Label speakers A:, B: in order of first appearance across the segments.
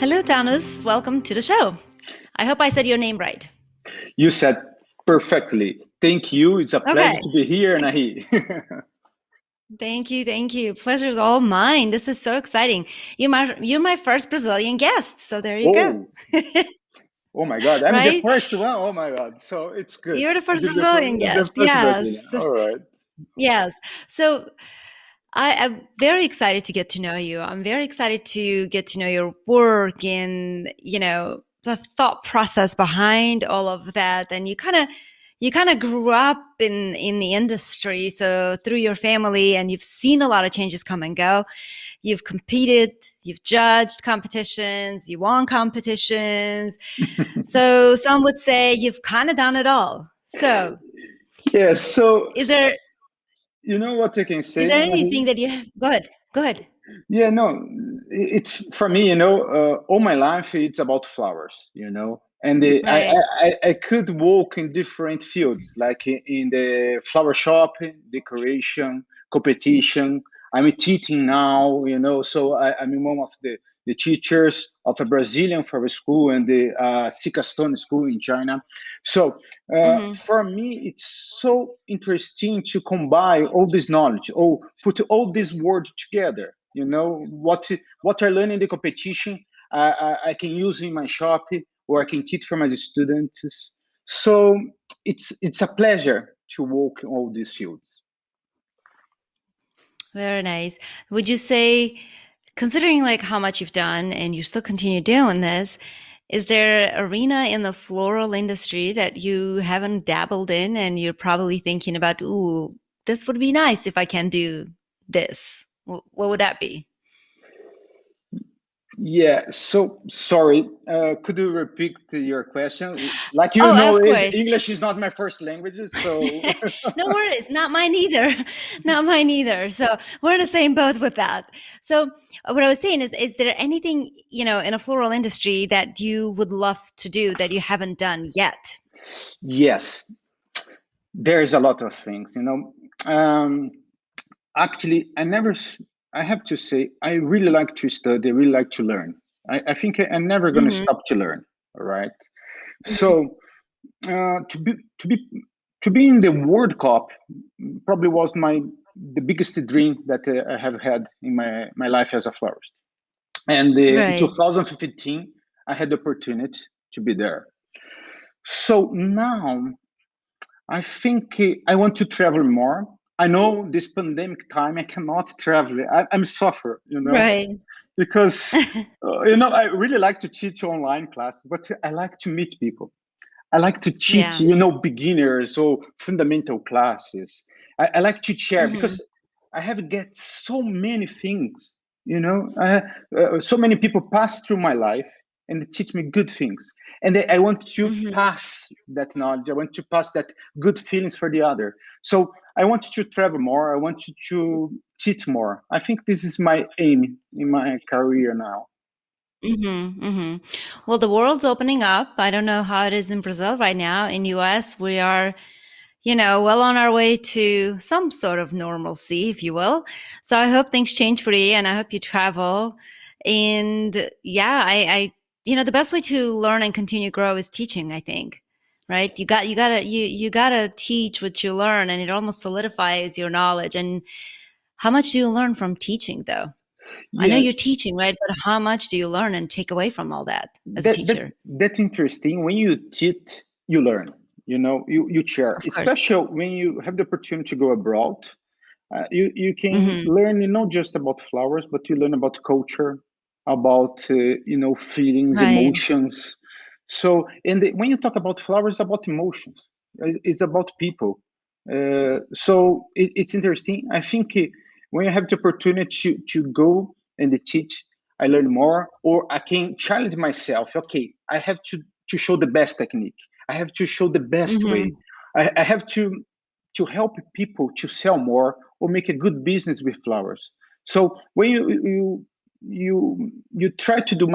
A: Hello, Tanus. Welcome to the show. I hope I said your name right.
B: You said perfectly. Thank you. It's a pleasure
A: Okay.
B: to be here, Anahit.
A: Thank you. Thank you. Pleasure's all mine. This is so exciting. You're my first Brazilian guest. So there you go.
B: Oh my God. I'm the
A: Right?
B: first one. Oh my God. So it's good.
A: You're the first
B: You're
A: Brazilian
B: the
A: guest.
B: first Brazilian.
A: Yes.
B: All right.
A: Yes. So I'm very excited to get to know you. I'm very excited to get to know your work and, the thought process behind all of that. And you kind of grew up in the industry. So through your family, and you've seen a lot of changes come and go. You've competed, you've judged competitions, you won competitions. So some would say you've kind of done it all. So
B: Yeah. So,
A: is there
B: you know what I can
A: is
B: say,
A: there
B: Anahit?
A: anything that you go ahead. Go ahead.
B: Yeah, no, it's for me, all my life it's about flowers, and
A: Right.
B: I could work in different fields, like in the flower shop, decoration, competition. I'm teaching now, so I'm one of the teachers of a Brazilian flower school and the Sikaston school in China. So
A: Mm-hmm.
B: for me, it's so interesting to combine all this knowledge, or put all these words together. What I learn in the competition, I can use in my shop, or I can teach for my students. So it's a pleasure to work in all these fields.
A: Very nice. Would you say, considering like how much you've done and you still continue doing this, is there an arena in the floral industry that you haven't dabbled in and you're probably thinking about, ooh, this would be nice if I can do this? What would that be?
B: Yeah, so sorry. Could you repeat your question? Like
A: Oh, of course.
B: English is not my first language, so
A: No worries, not mine either. Not mine either. So we're in the same boat with that. So what I was saying is there anything, in a floral industry that you would love to do that you haven't done yet?
B: yes, there's a lot of things. Actually, I have to say, I really like to study, really like to learn. I think I'm never going to
A: Hmm.
B: stop to learn. All right.
A: Hmm.
B: So to be to be to be in the World Cup probably was the biggest dream that I have had in my life as a florist. And in
A: Right.
B: 2015, I had the opportunity to be there. So now I think I want to travel more. I know this pandemic time I cannot travel. I'm suffer,
A: Right.
B: because I really like to teach online classes, but I like to meet people. I like to teach,
A: Yeah.
B: beginners or fundamental classes. I like to share
A: Hmm.
B: because I have get so many things, so many people pass through my life and they teach me good things. And I want to
A: Hmm.
B: pass that knowledge. I want to pass that good feelings for the other. So I want to travel more. I want to teach more. I think this is my aim in my career now.
A: Hmm. Hmm. Well, the world's opening up. I don't know how it is in Brazil right now. In US, we are well on our way to some sort of normalcy, if you will. So I hope things change for you and I hope you travel. And yeah, the best way to learn and continue to grow is teaching, I think. Right? You gotta teach what you learn and it almost solidifies your knowledge. And how much do you learn from teaching though? I know
B: Yeah,
A: you're teaching, right? But how much do you learn and take away from all that as a
B: that that
A: teacher?
B: that's interesting. When you teach, you learn. You share,
A: Of course.
B: especially when you have the opportunity to go abroad. You can
A: Hmm.
B: learn not just about flowers, but you learn about culture, about feelings,
A: Right.
B: emotions. So, when you talk about flowers, about emotions. It's about people. So it's interesting. I think when you have the opportunity to go and teach, I learn more, or I can challenge myself. Okay, I have to show the best technique. I have to show the best way.
A: Hmm.
B: I have to help people to sell more or make a good business with flowers. So when you try to do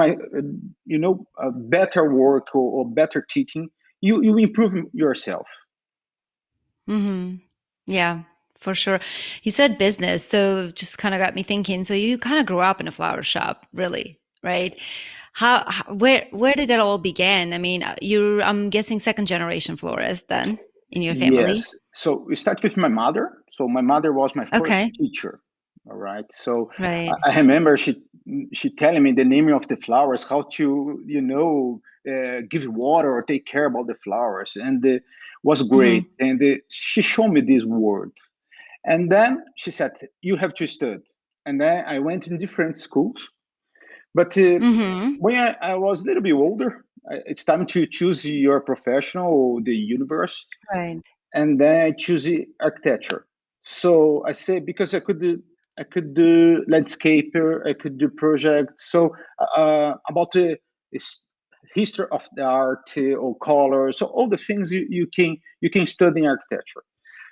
B: better work, or better teaching, you improve yourself.
A: Hmm. Yeah, for sure. You said business, so just kind of got me thinking. So you kind of grew up in a flower shop, really, right? where did it all begin? I mean, I'm guessing second generation florist then in your family.
B: Yes. So we start with my mother. So my mother was my first
A: Okay.
B: teacher. All right. So
A: Right.
B: I remember she telling me the name of the flowers, how to give water or take care about the flowers, and was great. And she showed me this word, and then she said, "You have to study." And then I went in different schools, but when I was a little bit older, it's time to choose your professional or the university,
A: Right.
B: and then I choose the architecture. So I say because I could do landscaper, I could do projects. So about the history of the art or color, so all the things you can study in architecture.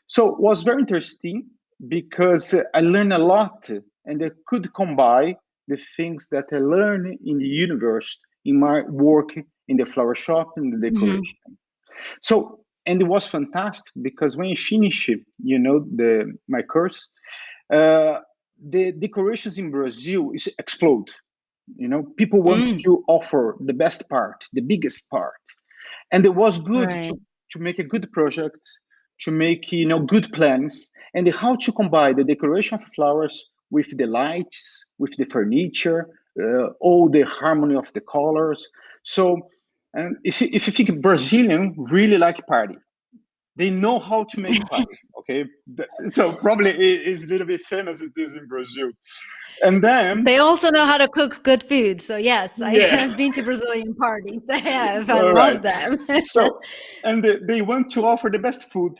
B: So it was very interesting because I learned a lot, and I could combine the things that I learned in the university in my work in the flower shop and the decoration. So, and it was fantastic because when I finish, my course, the decorations in Brazil is explode. People want to offer the best part, the biggest part, and it was good
A: Right.
B: to make a good project, to make good plans, and how to combine the decoration of flowers with the lights, with the furniture, all the harmony of the colors. So, and if you think Brazilian really like party, they know how to make party. Okay, so probably it is a little bit famous it is in Brazil, and then
A: They also know how to cook good food. So yes, I
B: yeah.
A: have been to Brazilian parties. I have. I
B: All right.
A: love them.
B: So, and they want to offer the best food,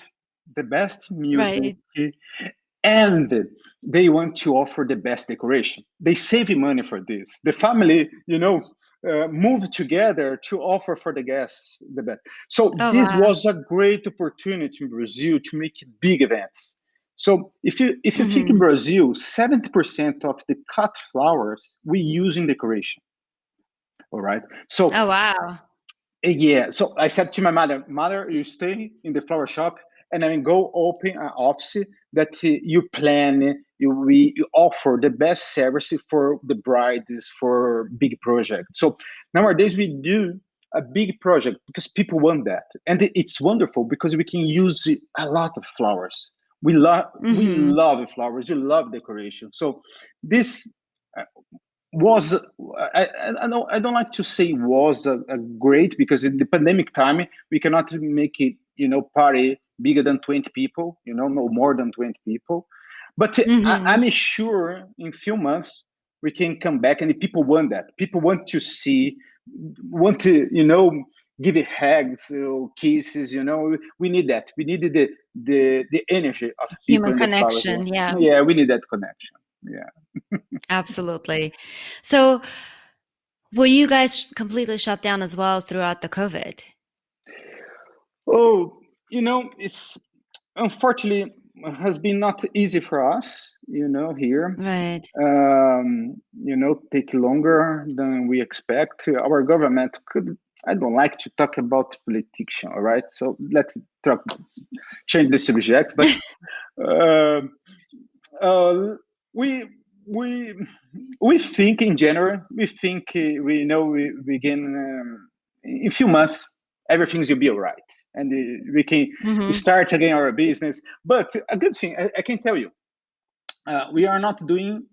B: the best music,
A: Right.
B: and they want to offer the best decoration. They save money for this. The family, move together to offer for the guests the best. So
A: Oh
B: this
A: wow.
B: was a great opportunity in Brazil to make big events. So if you think in
A: Mhm.
B: Brazil, 70% of the cut flowers we use in decoration. All right. So
A: Oh wow.
B: yeah, so I said to my mother, you stay in the flower shop, and I go open an office that you plan, you offer the best service for the brides for big projects. So nowadays we do a big project because people want that, and it's wonderful because we can use a lot of flowers. We
A: Mhm.
B: love flowers, we love decoration. So this was I don't like to say was a great because in the pandemic time we cannot make it party bigger than 20 people, no more than 20 people, but
A: Mhm.
B: I'm sure in few months we can come back, and the people want that. People want to see, want to give it hugs or kisses. We need that. We needed the energy of people
A: Human
B: in the flowers.
A: connection. Yeah.
B: Yeah, we need that connection. Yeah.
A: Absolutely. So, were you guys completely shut down as well throughout the COVID?
B: Oh, it's unfortunately has been not easy for us, here.
A: Right.
B: Take longer than we expect. Our government could. I don't like to talk about politician, all right? So let's talk, change the subject. But uh, uh, we we we think in general. We think we can in few months everything's will be all right, and we can
A: Mhm.
B: start again our business. But a good thing I can tell you, we are not doing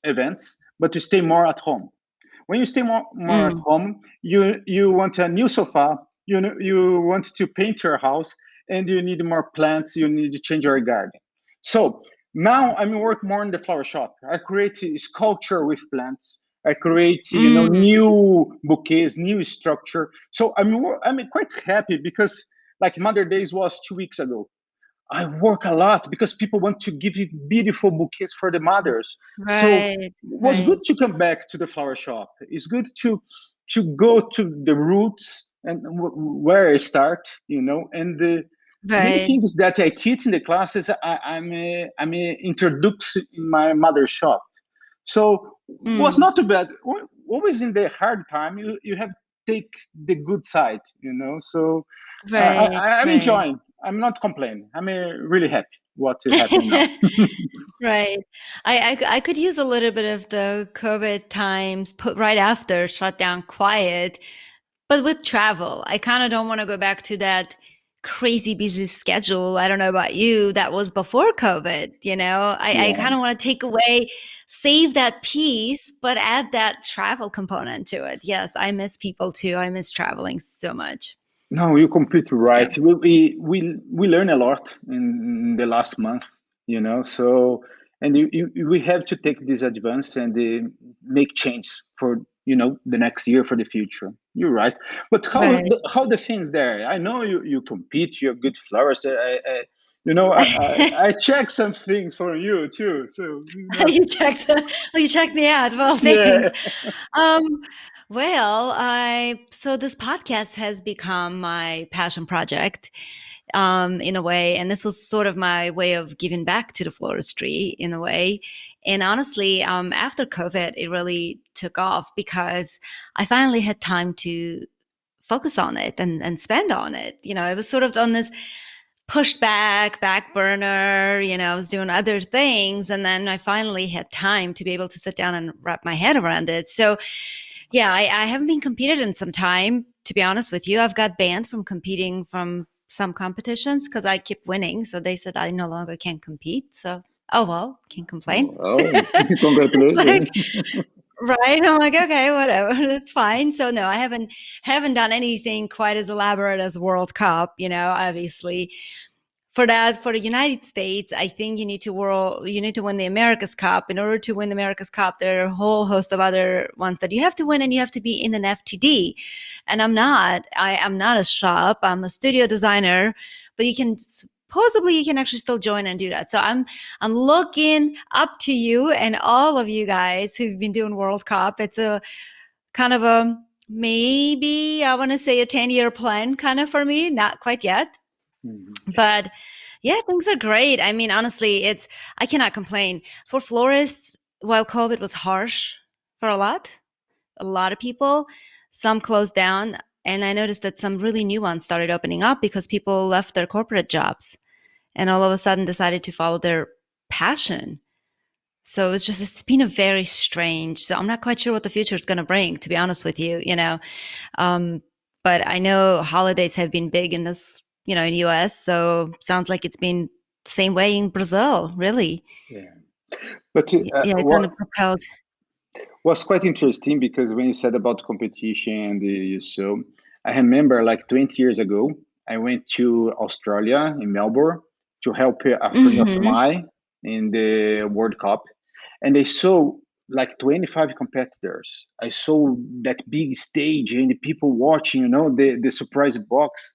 B: events, but to stay more at home. When you stay more at
A: Mm.
B: home, you want a new sofa, you want to paint your house, and you need more plants, you need to change your garden. So now I'm working more in the flower shop. I create a sculpture with plants. I create
A: Mm.
B: new bouquets, new structure. So I'm quite happy because like Mother Days was 2 weeks ago. I work a lot because people want to give you beautiful bouquets for the mothers. So
A: Right.
B: it was
A: Right.
B: good to come back to the flower shop. It's good to go to the roots and where I start, and the many
A: Right.
B: things that I teach in the classes, I'm introduced in my mother's shop. So was
A: Mm.
B: not too bad. Always in the hard time, you have to take the good side. So
A: Right.
B: I'm
A: Right.
B: enjoying. I'm not complaining. I'm really happy. what will happen now.
A: Right. I could use a little bit of the COVID times put right after shut down quiet, but with travel, I kind of don't want to go back to that crazy busy schedule. I don't know about you, that was before COVID, you know. I
B: Yeah.
A: kind of want to take away, save that piece, but add that travel component to it. Yes, I miss people too. I miss traveling so much.
B: No, you're completely
A: Yeah.
B: right. We learn a lot in the last month, So, and we have to take this advance and make change for the next year, for the future. You're right. But
A: Right.
B: how the things there? I know you compete. You have good flowers. I check some things for you too. So
A: You checked me out. Well, thanks.
B: yeah.
A: Um, well, I so this podcast has become my passion project, in a way, and this was sort of my way of giving back to the floristry in a way. And honestly, after COVID, it really took off because I finally had time to focus on it and spend on it. You know, it was sort of on this pushed back burner. You know, I was doing other things, and then I finally had time to be able to sit down and wrap my head around it. So yeah, I haven't been competed in some time, to be honest with you. I've got banned from competing from some competitions because I keep winning. So they said I no longer can compete. So, oh well, can't complain.
B: Oh,
A: It's like,
B: congratulations.
A: right. I'm like, okay, whatever. That's fine. So no, I haven't done anything quite as elaborate as World Cup, you know, obviously. For that, for the United States, I think you need to win the America's Cup. In order to win the America's Cup, there are a whole host of other ones that you have to win, and you have to be in an FTD. And I'm not. I'm not a shop. I'm a studio designer, but you can actually still join and do that. So I'm looking up to you and all of you guys who've been doing World Cup. It's a kind of a, maybe I want to say, a 10-year plan kind of for me. Not quite yet,
B: Mhm.
A: but yeah, things are great. I mean, honestly, I cannot complain. For florists, while COVID was harsh for a lot of people, some closed down. And I noticed that some really new ones started opening up because people left their corporate jobs and all of a sudden decided to follow their passion. So it's been a very strange. So I'm not quite sure what the future is going to bring, to be honest with you, you know. Um, but I know holidays have been big in this, you know, in US. So sounds like it's been same way in Brazil, really.
B: Yeah. But
A: Yeah, it kind
B: what
A: of propelled.
B: was quite interesting, because when you said about competition and so I remember like 20 years ago, I went to Australia in Melbourne to help a friend of
A: Hmm.
B: mine in the World Cup, and I saw like 25 competitors. I saw that big stage and the people watching, the surprise box.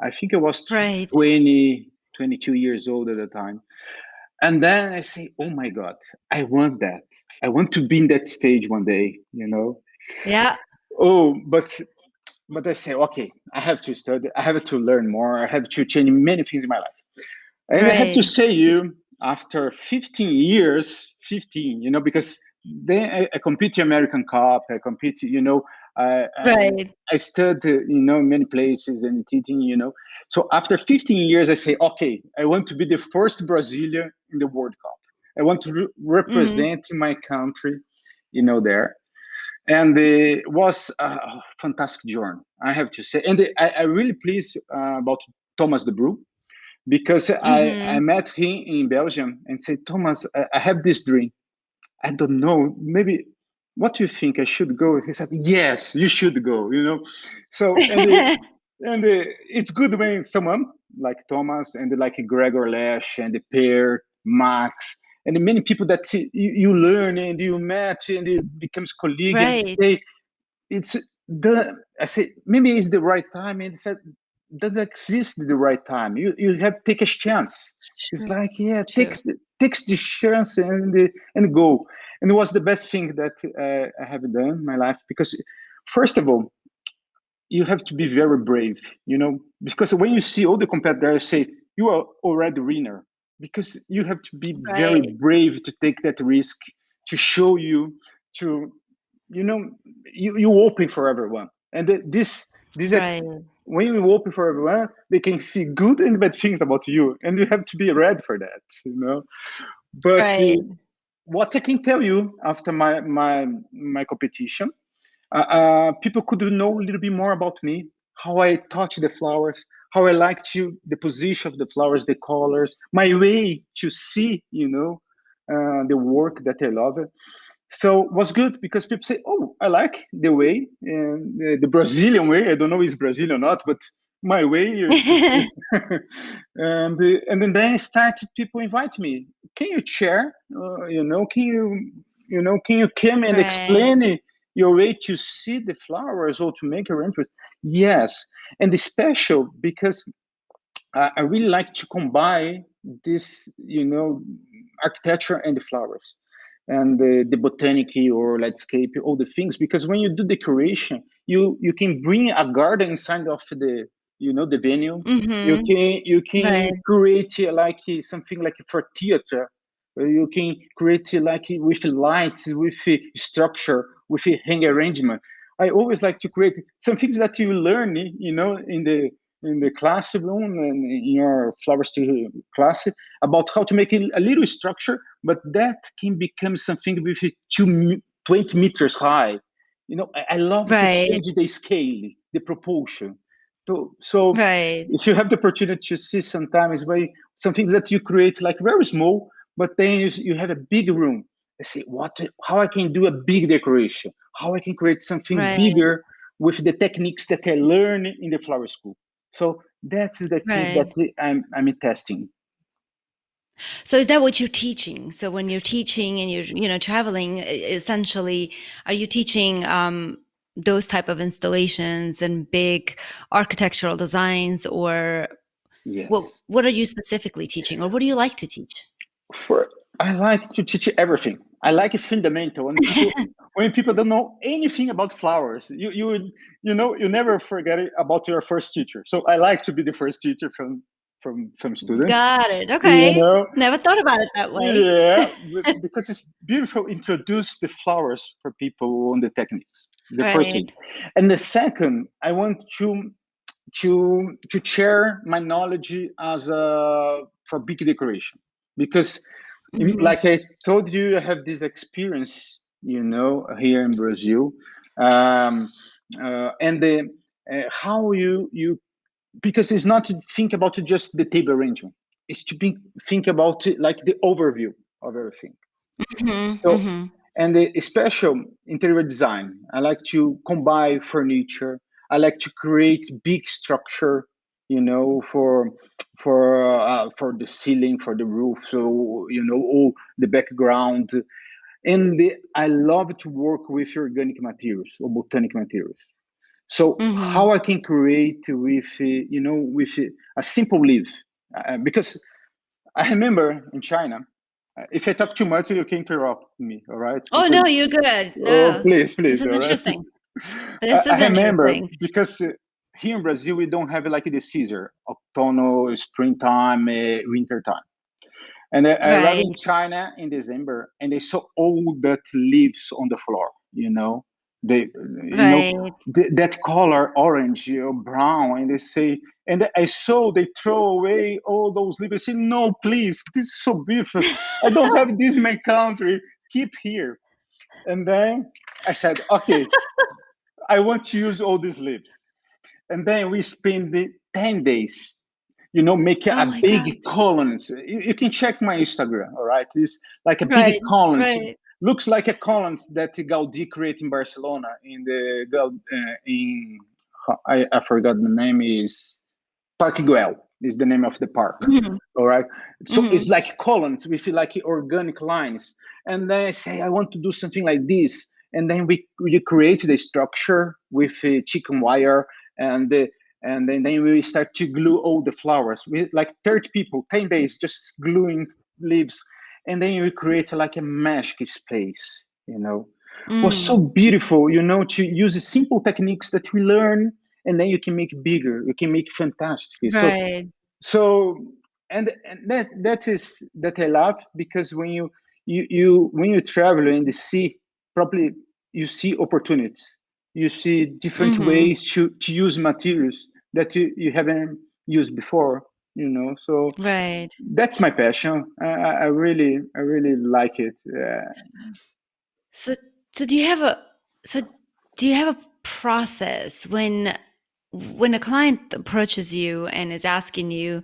B: I think I was
A: Right.
B: 20, 22 years old at the time. And then I say, oh my God, I want that. I want to be in that stage one day.
A: Yeah.
B: Oh, but I say, okay, I have to study, I have to learn more, I have to change many things in my life. And I have to
A: Right.
B: say you, after 15 years, 15, because then I compete in American Cup, I compete,
A: Right.
B: I studied, in many places and teaching. So after 15 years, I say, okay, I want to be the first Brazilian in the World Cup. I want to
A: Hmm.
B: represent my country, there. And it was a fantastic journey, I have to say. And I really pleased about Thomas de Bruyne, because I
A: Hmm.
B: met him in Belgium and said, Thomas, I have this dream. I don't know, maybe, what do you think? I should go? He said, yes, you should go. So, it's good when someone like Thomas and like Gregor Lash and Per, Max, and many people that you learn and you met and you becomes colleague and
A: Right.
B: say, it's I say, maybe it's the right time, and he said, doesn't exist the right time. You have to take a chance. It's
A: True.
B: like, yeah,
A: True.
B: takes the chance and go. And it was the best thing that I have done in my life, because first of all, you have to be very brave, because when you see all the competitors say you are already winner, because you have to be very
A: Right.
B: brave to take that risk, to show you, to you know you open for everyone. And this
A: Right.
B: when you open for everyone, they can see good and bad things about you, and you have to be ready for that, But
A: Right.
B: what I can tell you after my competition, people could know a little bit more about me, how I touch the flowers, how I like the position of the flowers, the colors, my way to see, the work that I love. So it was good because people say, "Oh, I like the way, and the Brazilian way. I don't know if it's Brazilian or not, but my way." And then started people invite me. Can you share? Can you come and
A: Right.
B: explain your way to see the flowers or to make your interest? Yes, and it's special because I really like to combine this, architecture and the flowers and the botanic or landscape, all the things. Because when you do decoration, you can bring a garden inside of the venue. You
A: Mm-hmm.
B: can
A: Right.
B: create like something like for theater. You can create like with lights, with structure, with hang arrangement. I always like to create some things that you learn, in the classroom and in your flower studio class about how to make a little structure, but that can become something with 20 meters high. I love to
A: Right.
B: change the scale, the proportion. So
A: Right.
B: if you have the opportunity to see sometimes by some things that you create like very small, but then you have a big room. I say, how I can do a big decoration, how I can create something
A: Right.
B: bigger with the techniques that I learned in the flower school. So that's the thing that
A: Right.
B: I'm testing.
A: So is that what you're teaching? So when you're teaching and you're, traveling, essentially, are you teaching those type of installations and big architectural designs, or
B: Yes.
A: what are you specifically teaching, or what do you like to teach?
B: For I like to teach everything. I like it fundamental. When people don't know anything about flowers, you never forget it about your first teacher. So I like to be the first teacher from students.
A: Got it.
B: You
A: Okay.
B: know,
A: Never thought about it that way.
B: yeah, because it's beautiful. Introduce the flowers for people on the techniques. The first thing,
A: Right.
B: and the second, I want to share my knowledge as a for big decoration because
A: Hmm.
B: like I told you, I have this experience here in Brazil, and how you because it's not to think about just the table arrangement, it's to think about it like the overview of everything.
A: Hmm.
B: So,
A: Hmm.
B: and the special interior design, I like to combine furniture. I like to create big structure, for the ceiling, for the roof. So all the background, and I love to work with organic materials or botanic materials. So
A: Hmm.
B: how I can create with a simple leaf, because I remember in China, if I talk too much, you can interrupt me, all right?
A: Oh no,
B: Because,
A: you're good.
B: oh,
A: No,
B: please,
A: this
B: please,
A: is
B: all right?
A: interesting.
B: I,
A: This
B: I
A: is
B: remember
A: interesting.
B: because here in Brazil, we don't have like the season, autumnal, springtime, winter time. And I arrived in
A: Right.
B: China in December, and I saw all that leaves on the floor. They,
A: Right.
B: that color, orange, brown, and they say, and I saw they throw away all those leaves. I say, no, please, this is so beautiful. I don't have this in my country. Keep here. And then I said, okay, I want to use all these leaves. And then we spend the 10 days make
A: Oh
B: a
A: my God.
B: big columns. You can check my Instagram, all right? It's like a big
A: Right.
B: columns.
A: Right.
B: Looks like a columns that Gaudí created in Barcelona in I forgot the name is Parque Güell is the name of the park.
A: Hmm.
B: All right. So
A: Hmm.
B: it's like columns with like organic lines. And then I say, I want to do something like this. And then we create the structure with chicken wire and then we start to glue all the flowers. We like 30 people, 10 days, just gluing leaves. And then we create like a magic space, was
A: Mm.
B: so beautiful, to use the simple techniques that we learn, and then you can make bigger, you can make fantastic. So
A: Right.
B: so and that I love because when you when you travel in the sea, probably you see opportunities, you see different
A: Hmm.
B: ways to use materials that you haven't used before, so
A: Right.
B: that's my passion. I really like it.
A: So, so do you have a so do you have a process when a client approaches you and is asking you,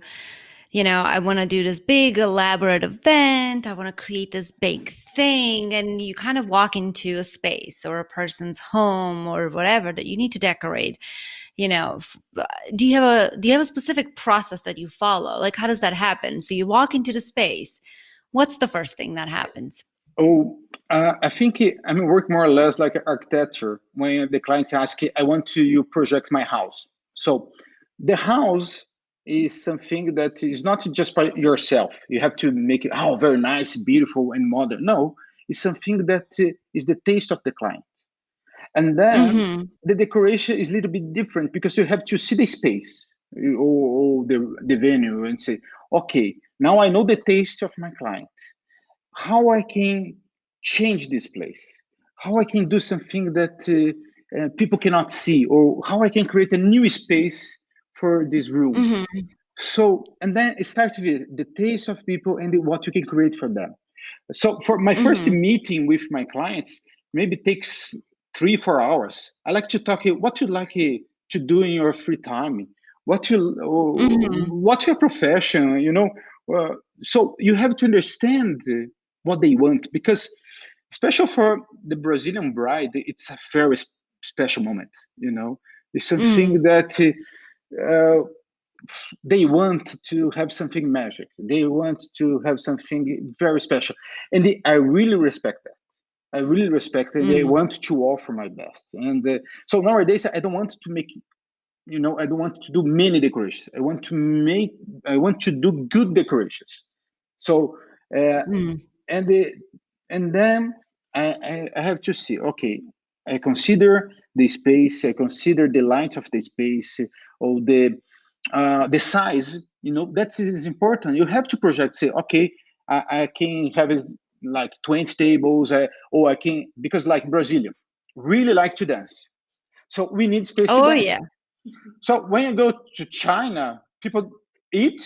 A: I want to do this big elaborate event, I want to create this big thing, and you kind of walk into a space or a person's home or whatever that you need to decorate, do you have a specific process that you follow? Like, how does that happen? So you walk into the space. What's the first thing that happens?
B: Oh, I think I mean work more or less like architecture. When the client asks, "I want to you project my house," so the house is something that is not just by yourself. You have to make it very nice, beautiful, and modern. No, it's something that is the taste of the client. And then
A: Mm-hmm.
B: the decoration is a little bit different because you have to see the space or the venue and say, okay, now I know the taste of my client, how I can change this place, how I can do something that people cannot see, or how I can create a new space for this room.
A: Mm-hmm.
B: So, and then it starts with the taste of people and what you can create for them. So, for my first
A: Mm-hmm.
B: meeting with my clients, maybe takes 3 4 hours. I like to talk what you like to do in your free time,
A: Mm-hmm.
B: what's your profession, so you have to understand what they want, because especially for the Brazilian bride, it's a very special moment. It's something
A: Mm.
B: that uh, they want to have something magic. They want to have something very special, and I really respect that. I really respect, and they
A: Mm.
B: want to offer my best. And so nowadays, I don't want to make, I don't want to do many decorations. I want to do good decorations. So, uh,
A: Mm.
B: and the, and then I have to see. Okay, I consider the space. I consider the lines of the space, or the size. That is important. You have to project. Say, okay, I can have it like 20 tables, or I can, because like Brazilian really like to dance. So we need space to
A: Oh
B: dance.
A: yeah.
B: So when you go to China, people eat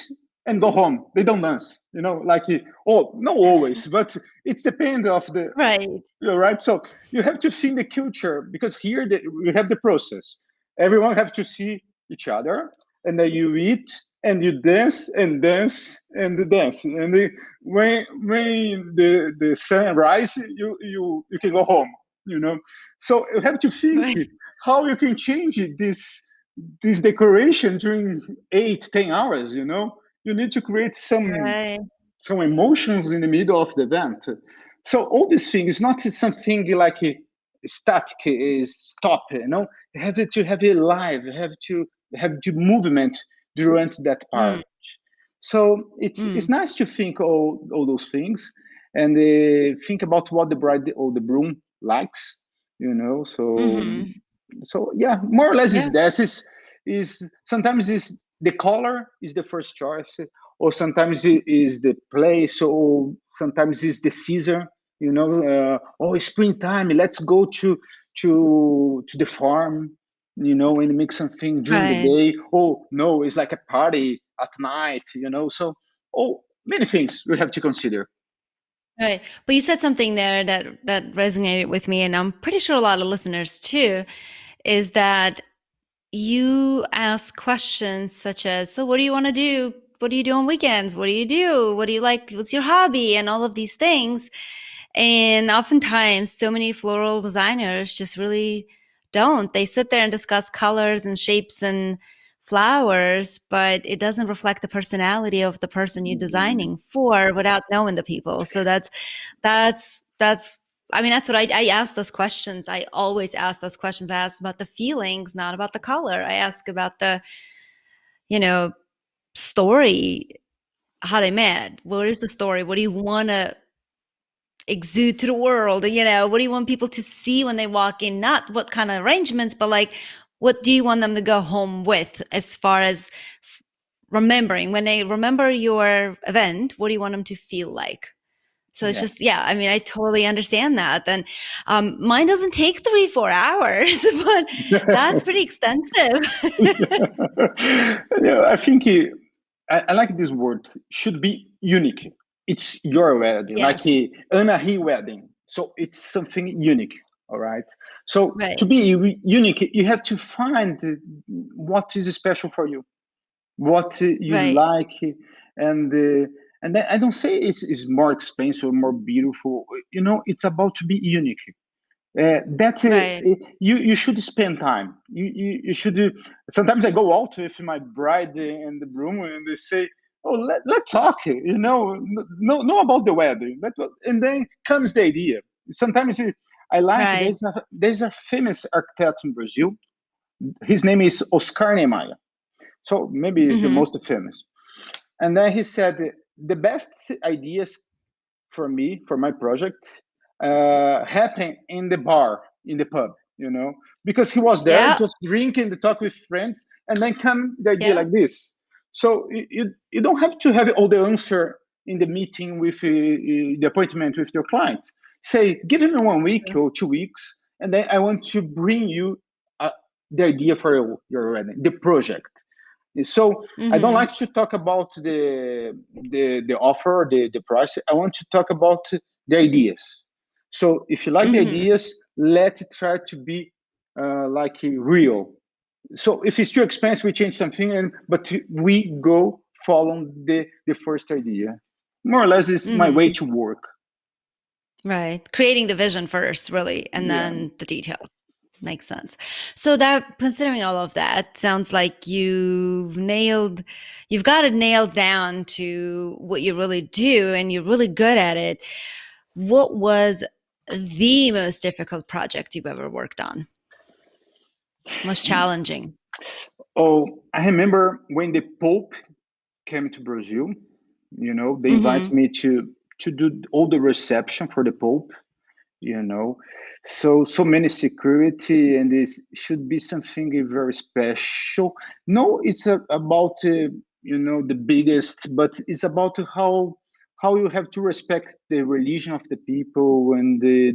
B: and go home. They don't dance. Like, oh, not always, but it's depend of the,
A: Right.
B: right. So you have to think the culture, because here we have the process. Everyone have to see each other, and then you eat and you dance and dance and dance. And when the sun rises, you can go home. So you have to think
A: Right.
B: how you can change this decoration during 8 10 hours. You need to create
A: Right.
B: some emotions in the middle of the event. So all these things, not something like a static, is stop. You have to have it live. You have to have the movement during that
A: Mm.
B: part. So it's
A: Mm.
B: nice to think all those things, and think about what the bride or the groom likes. So
A: Mm-hmm.
B: yeah, more or less
A: Yeah.
B: is that. Is sometimes is the color is the first choice, or sometimes it is the place, or sometimes it's the season. It's springtime. Let's go to the farm. And make something during the
A: Right.
B: day. Oh no, it's like a party at night. So many things we have to consider.
A: Right. But you said something there that resonated with me, and I'm pretty sure a lot of listeners too, is that you ask questions such as, so what do you want to do? What do you do on weekends? What do you do? What do you like? What's your hobby? And all of these things. And oftentimes, so many floral designers just really don't. They sit there and discuss colors and shapes and flowers, but it doesn't reflect the personality of the person you're designing for without knowing the people. So that's I mean, that's what I ask those questions. I always ask those questions. I ask about the feelings, not about the color. I ask about the, you know, story, how they met. What is the story? What do you want to exude to the world? What do you want people to see when they walk in? Not what kind of arrangements, but like, what do you want them to go home with as far as remembering? When they remember your event, what do you want them to feel like? So it's just, yeah, I mean, I totally understand that. And mine doesn't take 3-4 hours, but that's pretty extensive.
B: I think I like this word. Should be unique. It's your wedding, like
A: Yes.
B: Anahit wedding. So it's something unique. All right. So to
A: Right.
B: be unique, you have to find what is special for you, what you
A: Right.
B: like, and then I don't say it's more expensive, more beautiful. It's about to be unique. That
A: Right.
B: you should spend time. You should. Sometimes I go out with my bride in the room and they say, "Oh, let's talk." Know about the weather. And then comes the idea. Sometimes I like
A: Right.
B: there's a famous architect in Brazil. His name is Oscar Niemeyer. So maybe he's the
A: Mm-hmm.
B: most famous. And then he said the best ideas for me for my project happen in the bar, in the pub, because he was there
A: Yeah.
B: just drinking, the talk with friends, and then come the idea
A: Yeah.
B: like this. So you don't have to have all the answer in the meeting with the appointment with your client. Say, give him 1 week
A: True.
B: or 2 weeks, and then I want to bring you the idea for your wedding, the project. So I don't
A: Mm-hmm.
B: like to talk about the offer, the price. I want to talk about the ideas. So if you like the
A: Mm-hmm.
B: ideas, let it try to be like real. So if it's too expensive, we change something, but we go follow the first idea. More or less, is my way
A: Mm-hmm.
B: to work.
A: Right. Creating the vision first, really, and
B: Yeah.
A: then the details. Makes sense. So that considering all of that, sounds like you've got it nailed down to what you really do and you're really good at it. What was the most difficult project you've ever worked on? Most challenging?
B: Oh, I remember when the Pope came to Brazil. They invite
A: Mm-hmm.
B: me to do all the reception for the Pope. you know so many security, and this should be something very special. No, it's about the biggest, but it's about how you have to respect the religion of the people, and the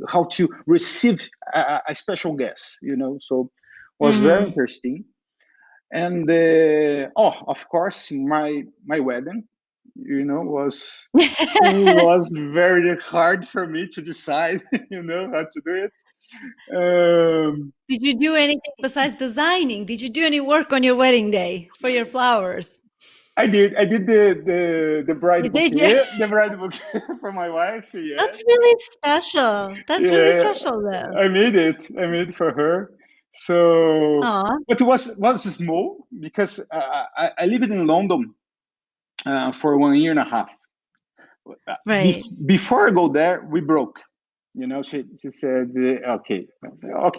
B: how to receive a special guest. So was very
A: Mm-hmm.
B: interesting. And of course, my wedding, was very hard for me to decide, how to do it.
A: Did you do anything besides designing? Did you do any work on your wedding day for your flowers?
B: I did the
A: You
B: bride
A: did, yeah.
B: bouquet, for my wife. Yeah,
A: That's really special. That's really
B: yeah,
A: special, though.
B: I made it for her. So,
A: Aw,
B: but it was small because I lived in London for 1 year and a half.
A: right.
B: Before I go there, we broke. She said, okay,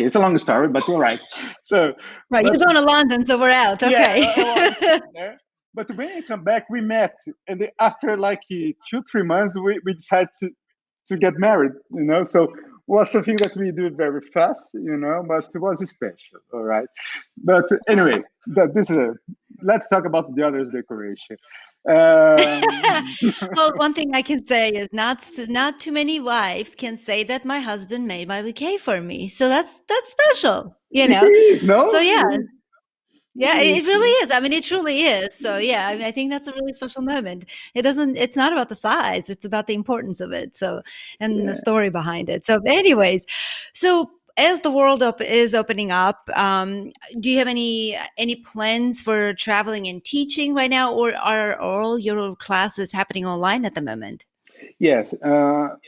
B: it's a long story, but all right. So,
A: Right,
B: but
A: you're going to London, so we're out.
B: yeah,
A: Okay.
B: I was there. But when I come back, we met, and after like 2-3 months, we decided to get married. So was something that we do very fast. But it was special. All right. But anyway, this is let's talk about the others decoration. Um,
A: Well, one thing I can say is not too many wives can say that my husband made my bouquet for me. So that's special, you
B: it
A: know?
B: is
A: So,
B: no,
A: yeah.
B: it
A: Yeah,
B: is.
A: it really is. I mean, it truly is. So yeah, I mean, I think that's a really special moment. It's not about the size, it's about the importance of it. So, and the
B: Yeah.
A: story behind it. So anyways, so as the world is opening up, do you have any plans for traveling and teaching right now, or are all your classes happening online at the moment?
B: Yes. One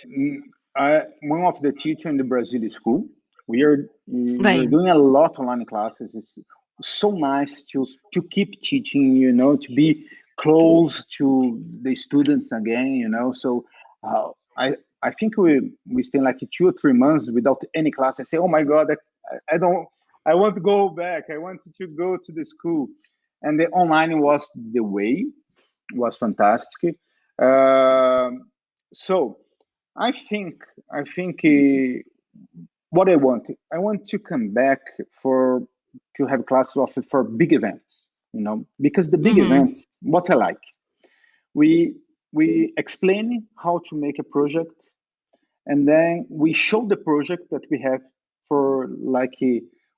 B: of the teacher in the Brazilian school. We're
A: Right.
B: doing a lot online classes. It's so nice to keep teaching. To be close to the students again. So uh, I think we stay like 2 or 3 months without any class. I say, oh my God, I don't. I want to go back. I wanted to go to the school, and the online was the way. Was fantastic. Um, so I think what I want to come back for to have classes offered for big events. Because the big
A: Mm-hmm.
B: events, what I like, we we explain how to make a project, and then we show the project that we have for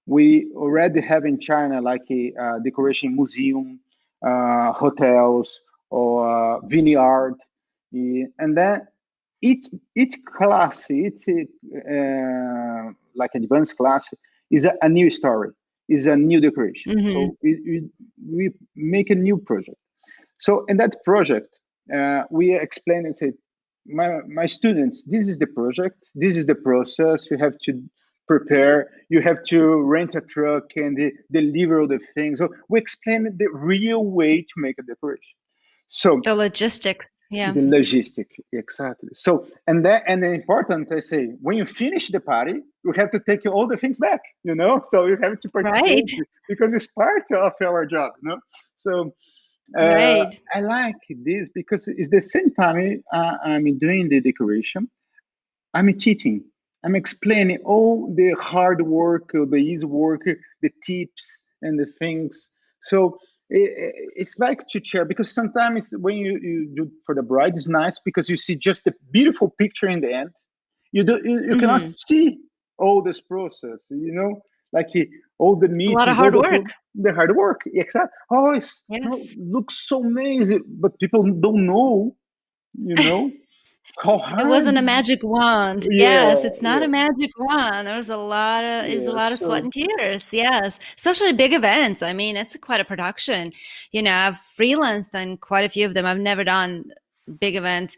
B: we already have in China like a decoration museum, hotels, or vineyard. And then each class, each like advanced class is a new story, is a new decoration. So we make a new project. So in that project, we explain and say, my students, this is the project, this is the process. You have to prepare, you have to rent a truck and deliver all the things. So we explain the real way to make a decoration. So
A: the logistics, yeah.
B: the logistic, exactly. So and the important, I say, when you finish the party, you have to take all the things back, So you have to participate because it's part of our job, So
A: Right.
B: I like this because it's the same time I'm doing the decoration. I'm teaching. I'm explaining all the hard work, the easy work, the tips and the things. So it's like to share because sometimes when you do for the bride, it's nice because you see just a beautiful picture in the end. You cannot see all this process, like all the
A: A lot of
B: meetings, all
A: hard work.
B: the hard work. Exactly. Oh, looks so amazing, but people don't know, how hard.
A: It wasn't a magic wand.
B: Yeah,
A: Yes, it's not a magic wand. There's a lot of sweat and tears. Yes, especially big events. I mean, it's quite a production. I've freelanced on quite a few of them. I've never done big events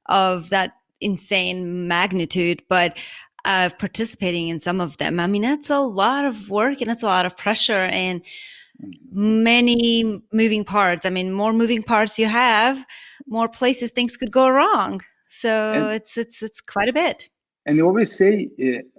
A: of that insane magnitude, but participating in some of them. I mean, it's a lot of work and it's a lot of pressure and many moving parts. I mean, more moving parts you have, more places things could go wrong. So
B: and
A: it's quite a bit.
B: and you always say,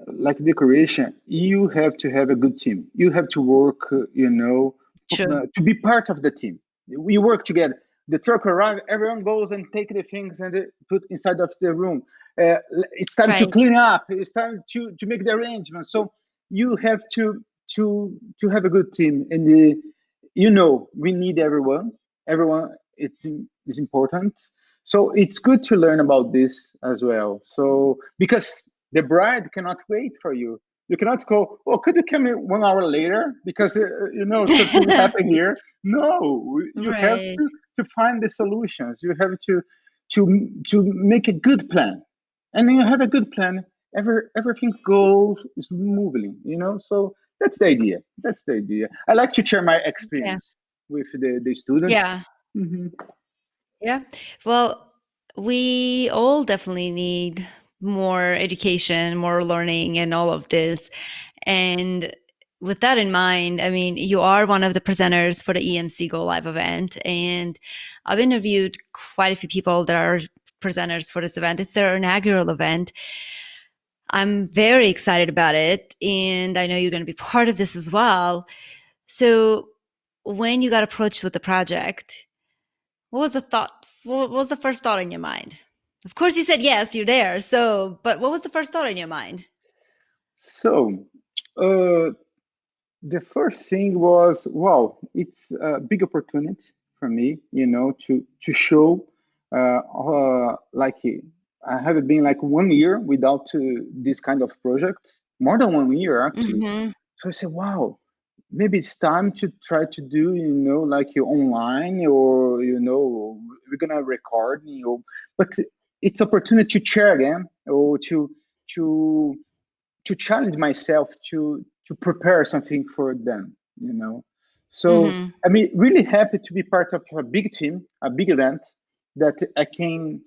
B: like decoration, you have to have a good team. You have to work,
A: True.
B: to be part of the team. We work together. The truck arrives, everyone goes and take the things and put inside of the room. It's time to
A: Right.
B: clean up. It's time to make the arrangements. So you have to have a good team, and we need everyone. Everyone, is important. So it's good to learn about this as well. So because the bride cannot wait for you. You cannot go, oh, could you come in 1 hour later? Because, something happened here. No, you have
A: Right.
B: to find the solutions. You have to make a good plan. And then you have a good plan, everything goes smoothly, So that's the idea. That's the idea. I like to share my
A: Yeah.
B: experience with the students.
A: Yeah.
B: Hmm.
A: Yeah. Well, we all definitely need more education, more learning, and all of this. And with that in mind, I mean, you are one of the presenters for the EMC GO LIVE event. And I've interviewed quite a few people that are presenters for this event. It's their inaugural event. I'm very excited about it. And I know you're going to be part of this as well. So when you got approached with the project, what was the thought? What was the first thought in your mind? Of course, you said yes, you're there. So, but what was the first thought in your mind?
B: So, uh, the first thing was, wow, it's a big opportunity for me, to show, like I have been like 1 year without this kind of project, more than 1 year actually.
A: Mm-hmm.
B: So I said, wow, maybe it's time to try to do, like online, or we're gonna record, but it's opportunity to share again, or to to challenge myself to prepare something for them, so
A: Mm-hmm.
B: I mean, really happy to be part of a big team, a big event that I can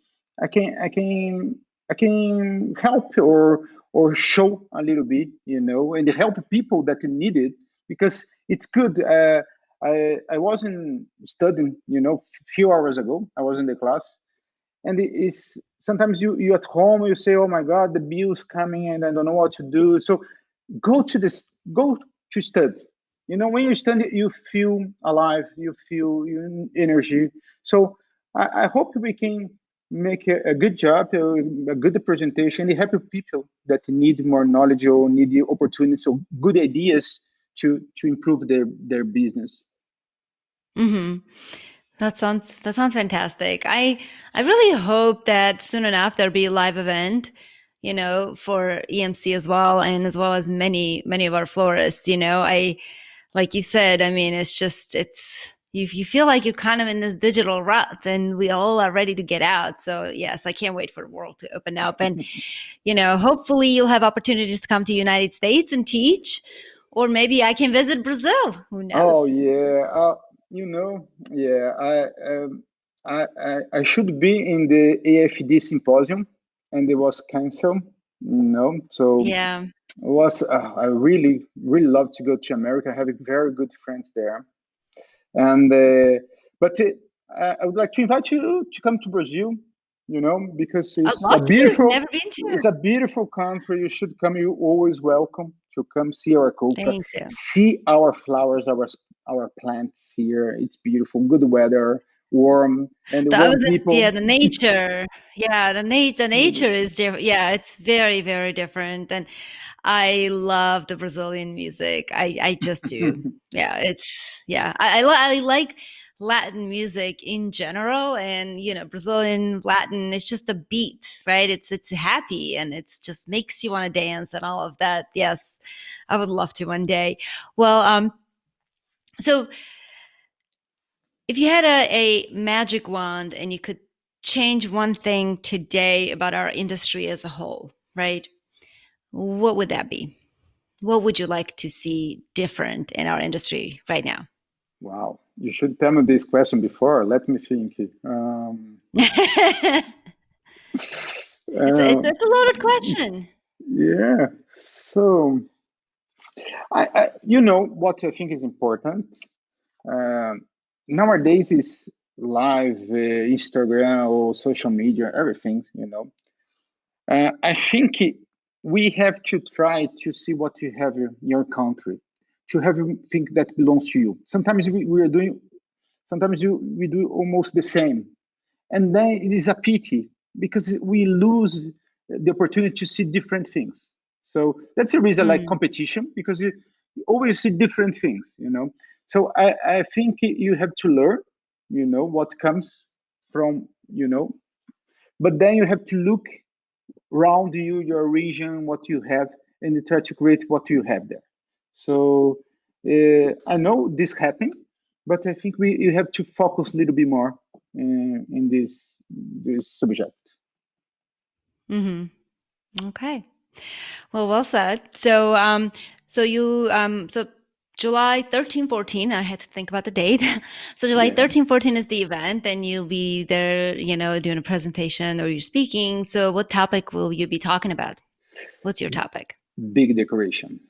B: help, or show a little bit, and help people that need it, because it's good. I wasn't studying, few hours ago. I was in the class, and it's sometimes you at home, you say, oh my god, the bill's coming and I don't know what to do. So go to study. When you study, you feel alive, you feel energy. So I hope we can make a good job, a good presentation, and help people that need more knowledge or need the opportunities or good ideas to improve their business.
A: Mm-hmm. That sounds fantastic. I really hope that soon enough there'll be a live event, for EMC as well, and as well as many of our florists. I like you said. I mean, it's you feel like you're kind of in this digital rut, and we all are ready to get out. So yes, I can't wait for the world to open up, and hopefully you'll have opportunities to come to United States and teach, or maybe I can visit Brazil. Who
B: Oh
A: knows?
B: yeah, yeah. I should be in the AFD symposium, and it was canceled. So
A: Yeah.
B: it was. I really love to go to America. I have very good friends there, and but I would like to invite you to come to Brazil. Because
A: I'd love to. Never been
B: it's
A: to.
B: a beautiful country. You should come. You're always welcome to come see our culture,
A: Thank you.
B: see our flowers, our plants here. It's beautiful, good weather, warm, and
A: The
B: warm
A: opposite,
B: people.
A: yeah, the nature. Yeah, the nature is different. Yeah, it's very, very different. And I love the Brazilian music. I just do. Yeah, I like Latin music in general, and Brazilian Latin. It's just a beat, right? It's happy, and it's just makes you want to dance and all of that. Yes, I would love to one day. Well, so if you had a magic wand and you could change one thing today about our industry as a whole, right? What would that be? What would you like to see different in our industry right now?
B: Wow, you should tell me this question before. Let me think.
A: it's
B: Uh,
A: it's a loaded question.
B: yeah. So what I think is important nowadays is live Instagram or social media, everything. I think we have to try to see what you have in your country, to have think that belongs to you. Sometimes we are doing, sometimes we do almost the same, and then it is a pity because we lose the opportunity to see different things. So that's the reason I like
A: Mm,
B: competition, because you always see different things. So I think you have to learn, what comes from, but then you have to look around you, your region, what you have, and you try to create what you have there. So I know this happened, but I think you have to focus a little bit more in this subject.
A: hmm Okay. Well said. So July 13, 14, I had to think about the date. So July
B: Yeah,
A: 13, 14 is the event, and you'll be there, doing a presentation or you're speaking. So what topic will you be talking about? What's your topic?
B: big decoration.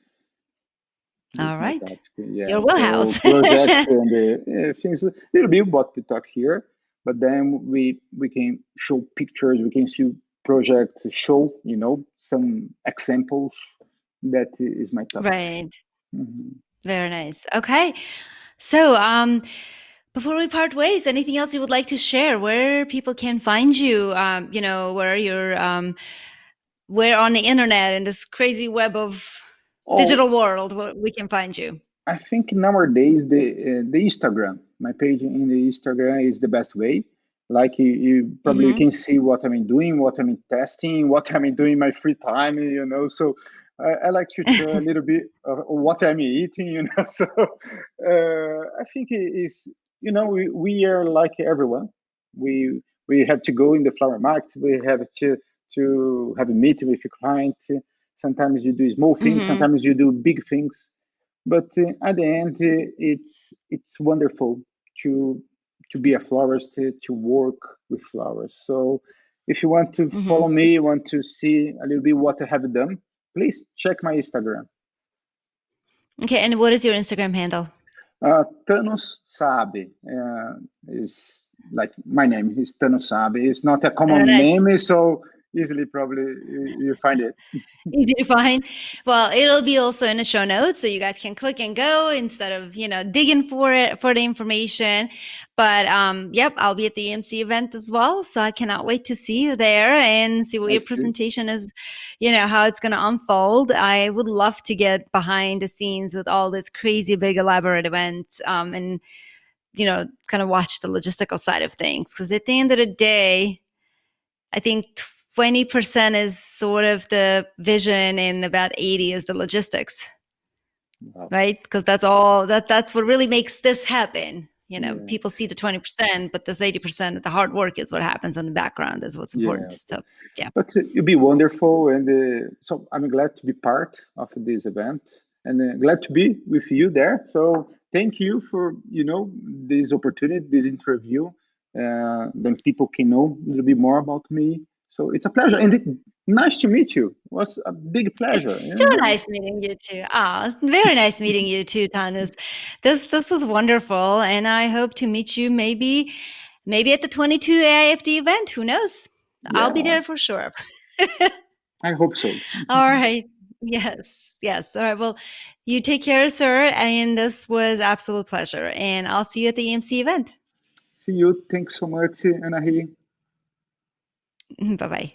B: This
A: All
B: is my
A: right.
B: topic. Yeah,
A: Your
B: so
A: wheelhouse.
B: project and things a little bit what we talk here, but then we can show pictures, we can see projects, show some examples. That is my topic.
A: Right.
B: Mhm.
A: Very nice. Okay. So, before we part ways, anything else you would like to share? Where people can find you? Where you're, where on the internet in this crazy web of
B: Oh,
A: digital world, where we can find you.
B: I think nowadays the Instagram, my page in the Instagram is the best way. Like you probably
A: Mm-hmm.
B: can see what I'm doing, what I'm testing, what I'm doing in my free time. So I like to share a little bit of what I'm eating. So I think it is. We are like everyone. We have to go in the flower market. We have to have a meeting with a client. Sometimes you do small things.
A: Mm-hmm.
B: Sometimes you do big things, but at the end, it's wonderful to to be a florist, to work with flowers. So if you want to follow
A: Mm-hmm.
B: me, want to see a little bit what I have done, please check my Instagram.
A: Okay. And what is your Instagram handle?
B: Tanus Saab is like my name is Tanus Saab. It's not a common
A: Nice.
B: name, so easily probably you find it.
A: Easy to find. Well, it'll be also in the show notes, so you guys can click and go instead of digging for it for the information. But yep, I'll be at the EMC event as well, so I cannot wait to see you there and see what
B: I
A: your
B: see.
A: presentation is. How it's going to unfold. I would love to get behind the scenes with all this crazy big elaborate events, and kind of watch the logistical side of things. Because at the end of the day, I think 20% is sort of the vision and about 80 is the logistics. Wow. Right? Because that's what really makes this happen. People see the 20%, but this 80%, the hard work is what happens in the background, is what's important. So, yeah.
B: But it'll be wonderful. And so I'm glad to be part of this event and glad to be with you there. So thank you for, this opportunity, this interview. Then people can know a little bit more about me. So it's a pleasure. And nice to meet you. It was a big pleasure.
A: It's so nice meeting you too. Very nice meeting you too, Tanus. This was wonderful, and I hope to meet you maybe at the 22 AIFD event. Who knows? Yeah. I'll be there for sure.
B: I hope so.
A: All right. Yes. All right. Well, you take care, sir. And this was absolute pleasure. And I'll see you at the EMC event.
B: See you. Thanks so much, Anahit.
A: Bye-bye.